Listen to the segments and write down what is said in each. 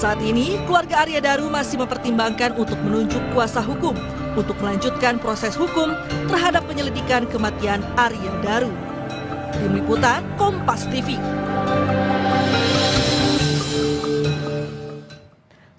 Saat ini, keluarga Arya Daru masih mempertimbangkan untuk menunjuk kuasa hukum untuk melanjutkan proses hukum terhadap penyelidikan kematian Arya Daru. Tim Liputan Kompas TV.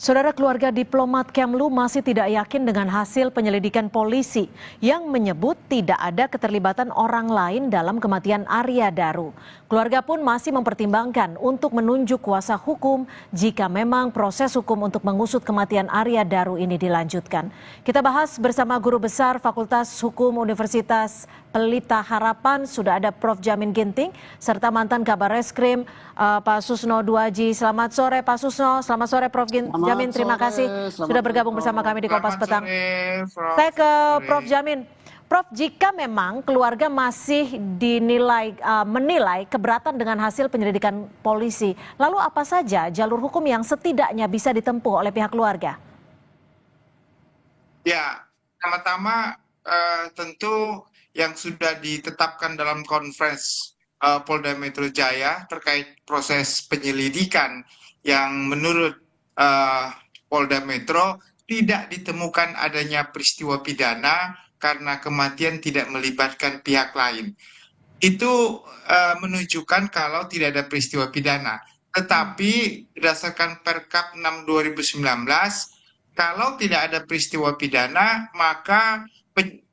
Saudara, keluarga diplomat Kemlu masih tidak yakin dengan hasil penyelidikan polisi yang menyebut tidak ada keterlibatan orang lain dalam kematian Arya Daru. Keluarga pun masih mempertimbangkan untuk menunjuk kuasa hukum jika memang proses hukum untuk mengusut kematian Arya Daru ini dilanjutkan. Kita bahas bersama Guru Besar Fakultas Hukum Universitas Pelita Harapan, sudah ada Prof. Jamin Ginting, serta mantan Kabar Reskrim Pak Susno Duaji. Selamat sore Pak Susno, selamat sore Prof. Jamin, terima kasih sudah bergabung bersama kami di Kompas Petang. Saya ke Prof. Jamin. Prof, jika memang keluarga masih menilai keberatan dengan hasil penyelidikan polisi, lalu apa saja jalur hukum yang setidaknya bisa ditempuh oleh pihak keluarga? Ya, pertama tentu yang sudah ditetapkan dalam konferensi Polda Metro Jaya terkait proses penyelidikan yang menurut Polda Metro tidak ditemukan adanya peristiwa pidana karena kematian tidak melibatkan pihak lain. Itu menunjukkan kalau tidak ada peristiwa pidana. Tetapi berdasarkan Perkap 6 2019, kalau tidak ada peristiwa pidana, maka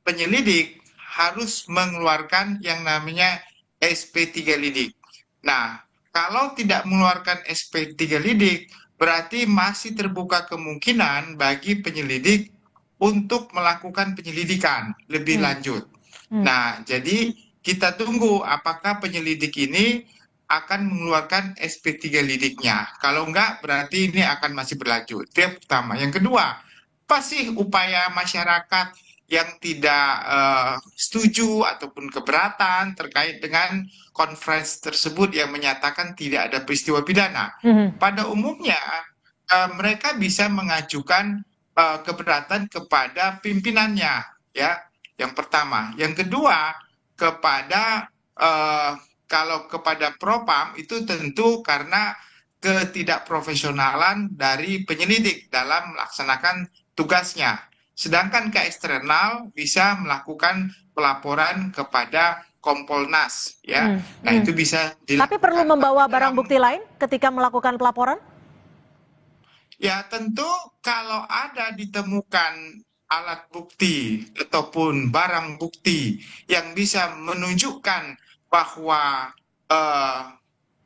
penyelidik harus mengeluarkan yang namanya SP3 lidik. Nah, kalau tidak mengeluarkan SP3 lidik, berarti masih terbuka kemungkinan bagi penyelidik untuk melakukan penyelidikan lebih lanjut. Nah, jadi kita tunggu apakah penyelidik ini akan mengeluarkan SP3 lidiknya. Kalau enggak, berarti ini akan masih berlanjut. Itu yang pertama. Yang kedua, apa sih upaya masyarakat yang tidak setuju ataupun keberatan terkait dengan konferensi tersebut yang menyatakan tidak ada peristiwa pidana? Pada umumnya, mereka bisa mengajukan keberatan kepada pimpinannya, ya. Yang pertama. Yang kedua, kepada kalau kepada Propam itu tentu karena ketidakprofesionalan dari penyelidik dalam melaksanakan tugasnya. Sedangkan ke eksternal bisa melakukan pelaporan kepada Kompolnas, ya. Nah, itu bisa dilakukan. Tapi perlu membawa barang bukti lain ketika melakukan pelaporan? Ya, tentu kalau ada ditemukan alat bukti ataupun barang bukti yang bisa menunjukkan bahwa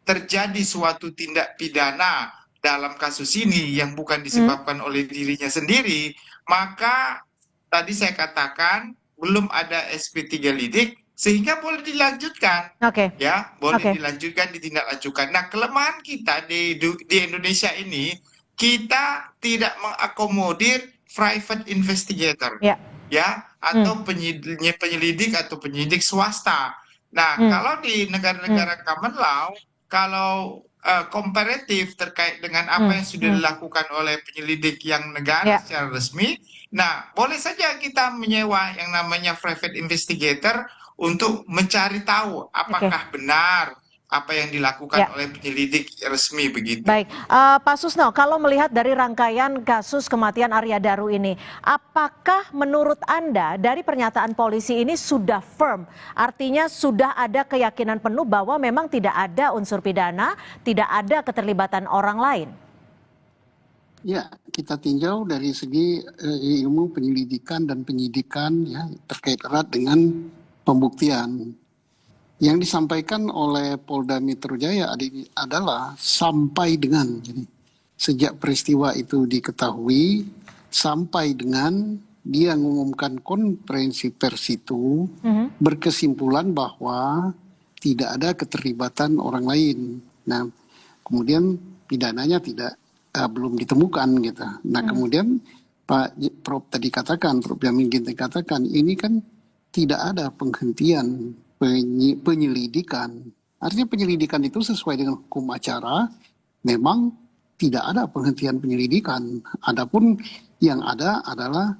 terjadi suatu tindak pidana dalam kasus ini yang bukan disebabkan oleh dirinya sendiri, maka tadi saya katakan belum ada SP3 lidik sehingga boleh dilanjutkan. Ya, boleh dilanjutkan, ditindaklanjutkan. Nah, kelemahan kita di Indonesia ini, kita tidak mengakomodir private investigator, ya, atau penyelidik atau penyidik swasta. Nah, kalau di negara-negara common law, kalau komparatif terkait dengan apa yang sudah dilakukan oleh penyelidik yang negara secara resmi, nah boleh saja kita menyewa yang namanya private investigator untuk mencari tahu apakah benar apa yang dilakukan oleh penyelidik resmi begitu. Baik, Pak Susno, kalau melihat dari rangkaian kasus kematian Arya Daru ini, apakah menurut Anda dari pernyataan polisi ini sudah firm? Artinya sudah ada keyakinan penuh bahwa memang tidak ada unsur pidana, tidak ada keterlibatan orang lain? Ya, kita tinjau dari segi ilmu penyelidikan dan penyidikan ya, terkait erat dengan pembuktian. Yang disampaikan oleh Polda Metro Jaya adalah sampai dengan, jadi sejak peristiwa itu diketahui sampai dengan dia mengumumkan konferensi pers itu berkesimpulan bahwa tidak ada keterlibatan orang lain. Nah, kemudian pidananya belum ditemukan gitu. Nah, kemudian Pak Prof tadi katakan, Prof Jamin Ginting katakan, ini kan tidak ada penghentian penyelidikan. Artinya penyelidikan itu sesuai dengan hukum acara, memang tidak ada penghentian penyelidikan. Adapun yang ada adalah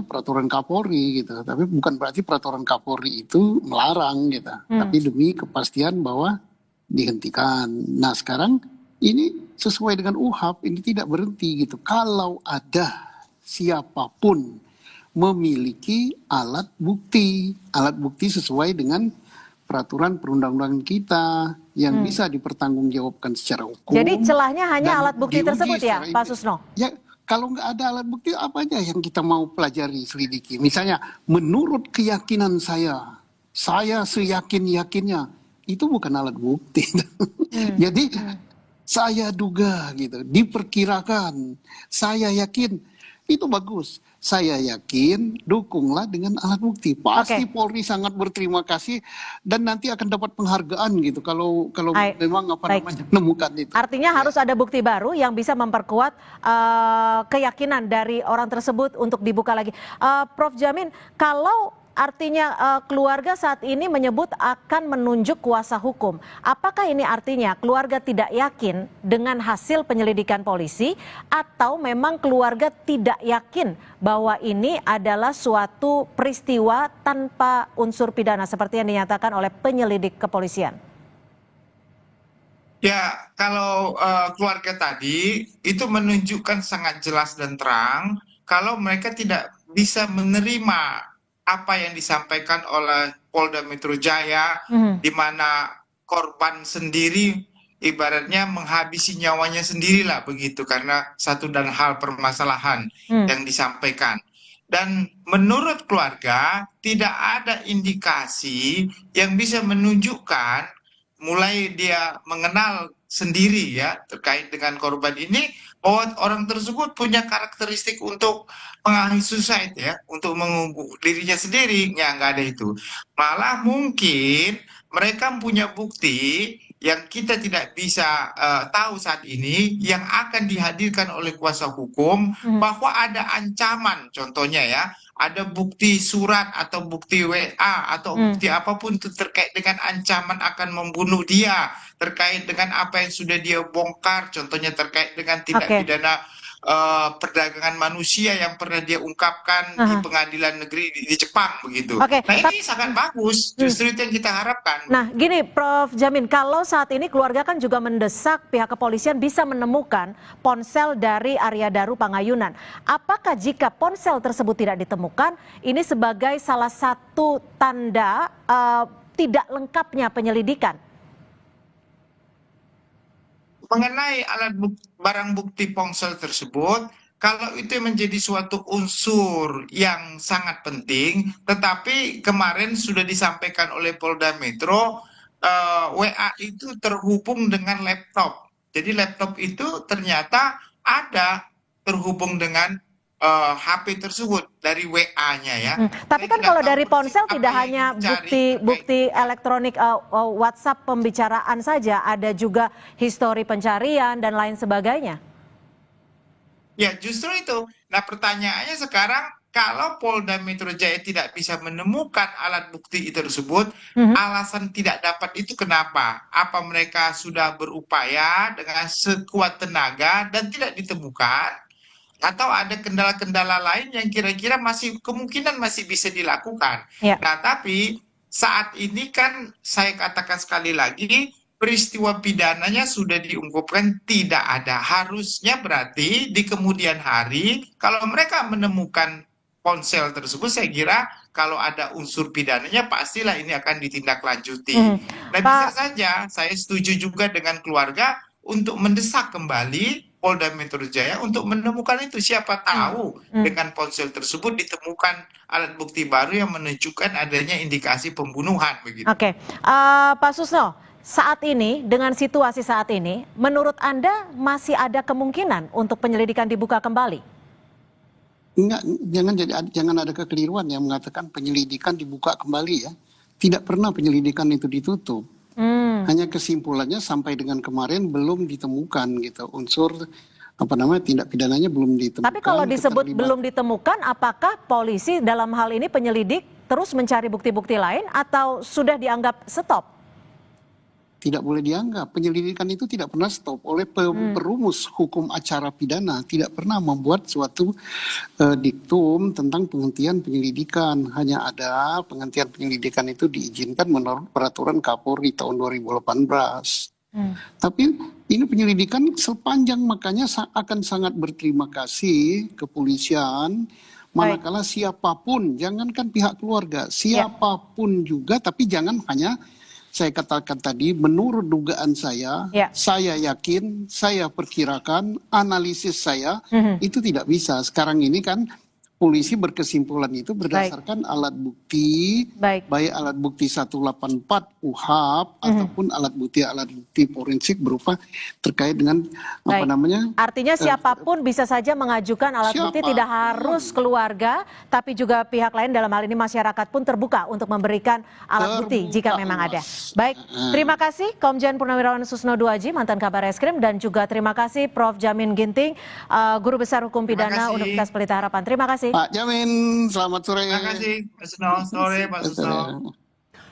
peraturan Kapolri gitu. Tapi bukan berarti peraturan Kapolri itu melarang gitu. Tapi demi kepastian bahwa dihentikan. Nah, sekarang ini sesuai dengan UHAP ini tidak berhenti gitu. Kalau ada siapapun memiliki alat bukti sesuai dengan peraturan perundang-undangan kita yang bisa dipertanggungjawabkan secara hukum. Jadi celahnya hanya dan alat bukti diuji tersebut ya, secara Pak Susno? Ya, kalau nggak ada alat bukti apa aja yang kita mau pelajari, selidiki. Misalnya, menurut keyakinan saya seyakin-yakinnya, itu bukan alat bukti. Jadi, saya duga gitu, diperkirakan, saya yakin, itu bagus. Saya yakin, dukunglah dengan alat bukti. Pasti Polri sangat berterima kasih dan nanti akan dapat penghargaan gitu kalau memang menemukan itu. Artinya harus ada bukti baru yang bisa memperkuat keyakinan dari orang tersebut untuk dibuka lagi. Prof Jamin, kalau artinya keluarga saat ini menyebut akan menunjuk kuasa hukum. Apakah ini artinya keluarga tidak yakin dengan hasil penyelidikan polisi atau memang keluarga tidak yakin bahwa ini adalah suatu peristiwa tanpa unsur pidana seperti yang dinyatakan oleh penyelidik kepolisian? Ya, kalau keluarga tadi itu menunjukkan sangat jelas dan terang kalau mereka tidak bisa menerima apa yang disampaikan oleh Polda Metro Jaya, di mana korban sendiri ibaratnya menghabisi nyawanya sendirilah begitu karena satu dan hal permasalahan yang disampaikan. Dan menurut keluarga tidak ada indikasi yang bisa menunjukkan mulai dia mengenal sendiri ya terkait dengan korban ini bahwa orang tersebut punya karakteristik untuk mengalami suicide ya, untuk mengubur dirinya sendiri, ya nggak ada itu. Malah mungkin mereka punya bukti yang kita tidak bisa tahu saat ini yang akan dihadirkan oleh kuasa hukum bahwa ada ancaman, contohnya ya, ada bukti surat atau bukti WA atau bukti apapun itu terkait dengan ancaman akan membunuh dia, terkait dengan apa yang sudah dia bongkar, contohnya terkait dengan tindak pidana perdagangan manusia yang pernah dia ungkapkan di pengadilan negeri di Jepang begitu. Nah ini sangat bagus, justru itu yang kita harapkan. Nah gini Prof Jamin, kalau saat ini keluarga kan juga mendesak pihak kepolisian bisa menemukan ponsel dari Arya Daru Pangayunan. Apakah jika ponsel tersebut tidak ditemukan, ini sebagai salah satu tanda tidak lengkapnya penyelidikan? Mengenai barang bukti ponsel tersebut, kalau itu menjadi suatu unsur yang sangat penting, tetapi kemarin sudah disampaikan oleh Polda Metro, WA itu terhubung dengan laptop. Jadi laptop itu ternyata ada terhubung dengan HP tersebut dari WA-nya ya. Tapi kan kalau dari ponsel tidak hanya bukti elektronik WhatsApp pembicaraan saja, ada juga histori pencarian dan lain sebagainya. Ya justru itu. Nah pertanyaannya sekarang, kalau Polda Metro Jaya tidak bisa menemukan alat bukti tersebut, alasan tidak dapat itu kenapa? Apa mereka sudah berupaya dengan sekuat tenaga dan tidak ditemukan? Atau ada kendala-kendala lain yang kira-kira kemungkinan masih bisa dilakukan. Nah, tapi saat ini kan saya katakan sekali lagi, peristiwa pidananya sudah diungkapkan tidak ada. Harusnya berarti di kemudian hari, kalau mereka menemukan ponsel tersebut, saya kira kalau ada unsur pidananya pastilah ini akan ditindaklanjuti. Nah, bisa saja saya setuju juga dengan keluarga untuk mendesak kembali Polda Metro Jaya untuk menemukan itu. Siapa tahu dengan ponsel tersebut ditemukan alat bukti baru yang menunjukkan adanya indikasi pembunuhan begitu. Pak Susno, saat ini dengan situasi saat ini, menurut Anda masih ada kemungkinan untuk penyelidikan dibuka kembali? Enggak, jangan ada kekeliruan yang mengatakan penyelidikan dibuka kembali ya. Tidak pernah penyelidikan itu ditutup. Hanya kesimpulannya sampai dengan kemarin belum ditemukan gitu unsur tindak pidananya belum ditemukan. Tapi kalau disebut belum ditemukan, apakah polisi dalam hal ini penyelidik terus mencari bukti-bukti lain atau sudah dianggap stop? Tidak boleh dianggap, penyelidikan itu tidak pernah stop oleh perumus hukum acara pidana, tidak pernah membuat suatu diktum tentang penghentian penyelidikan. Hanya ada penghentian penyelidikan itu diizinkan menurut peraturan Kapolri tahun 2018. Tapi Ini penyelidikan sepanjang, makanya akan sangat berterima kasih kepolisian. Manakala siapapun, jangankan pihak keluarga, siapapun juga, tapi jangan hanya saya katakan tadi, menurut dugaan saya yakin, saya perkirakan, analisis saya, itu tidak bisa. Sekarang ini kan polisi berkesimpulan itu berdasarkan alat bukti, baik alat bukti 184 UHAP ataupun alat bukti forensik berupa terkait dengan apa namanya. Artinya siapapun bisa saja mengajukan alat bukti, tidak harus keluarga, tapi juga pihak lain, dalam hal ini masyarakat pun terbuka untuk memberikan alat bukti jika memang ada. Baik, terima kasih Komjen Purnawirawan Susno Duaji, mantan Kabar Eskrim, dan juga terima kasih Prof. Jamin Ginting, Guru Besar Hukum Pidana Universitas Pelita Harapan. Terima kasih. Pak Jamin, selamat sore. Terima kasih, Pak Susno. Sore, Pak Susno.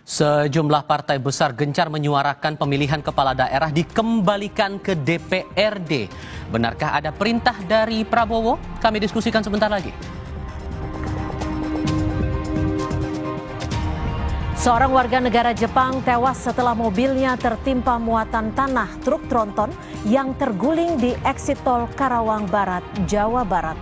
Sejumlah partai besar gencar menyuarakan pemilihan kepala daerah dikembalikan ke DPRD. Benarkah ada perintah dari Prabowo? Kami diskusikan sebentar lagi. Seorang warga negara Jepang tewas setelah mobilnya tertimpa muatan tanah truk tronton yang terguling di eksit tol Karawang Barat, Jawa Barat.